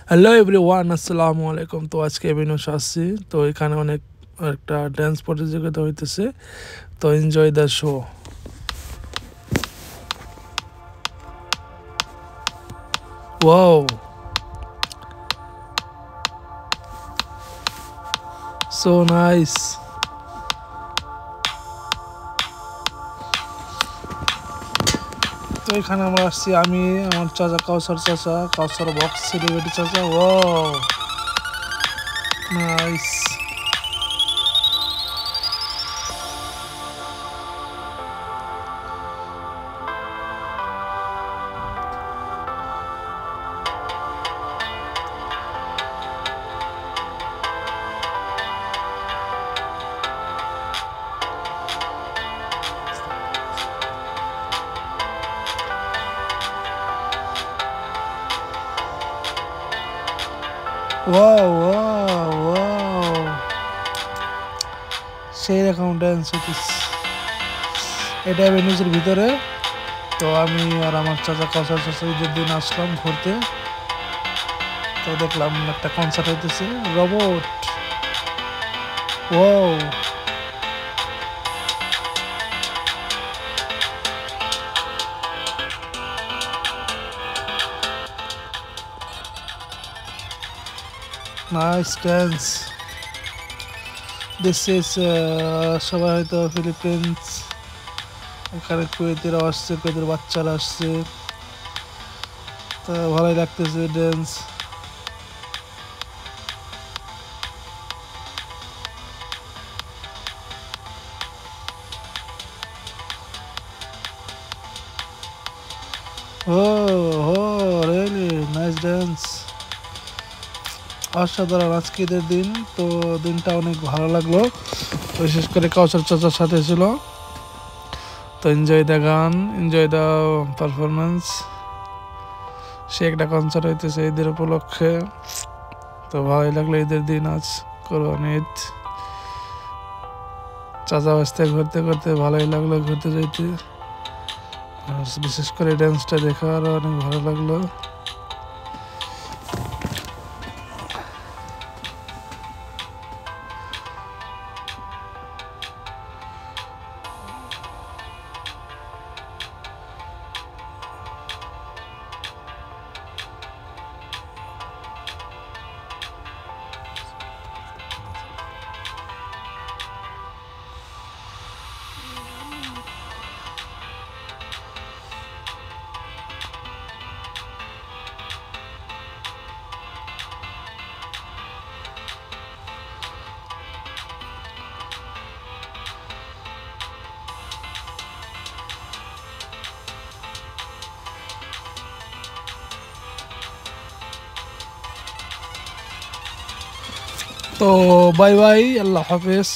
Hello everyone, আসসালামু আলাইকুম। তো আজকে বিনুষ আসছি। তো এখানে অনেক একটা ড্যান্স প্রতিযোগিতা হইতেছে। তো enjoy the show. Wow, so nice. তো এখানে আমরা আসছি, আমি, আমার চাচা কাউসার বক্স সেলিব্রিটি চাচা। Wow, nice. Wow wow wow, সেই রকম ড্যান্স হইতেছে। এটা ভেনিসের ভিতরে। তো আমি আর আমার চাচা কাউসার চাচা ঈদের দিন আসলাম ঘুরতে। তো দেখলাম একটা কনসার্ট হইতেছে, robot. Wow, nice dance. This is, সবাই হয়তো ফিলিপিন্স। এখানে কুয়েতেরাও আসছে, কুয়েতের বাচ্চারা আসছে। তো ভালোই লাগতেছে ড্যান্স। ও হো, রিয়েলি নাইস ড্যান্স, অসাধারণ। আজকে ঈদের দিন, তো দিনটা অনেক ভালো লাগলো। বিশেষ করে কাউসার চাচার সাথে ছিল। তো এনজয় দ্য গান, এনজয় দ্য পারফরমেন্স। সে একটা কনসার্ট হইতেছে ঈদের উপলক্ষে। তো ভালোই লাগলো ঈদের দিন, আজ কোরবানি ঈদ। চাচা বাসতে ঘুরতে ঘুরতে ভালোই লাগলো ঘুরতে যাইতে। আর বিশেষ করে ড্যান্সটা দেখে আরও অনেক ভালো লাগলো। তো বাই বাই, আল্লাহ হাফেজ।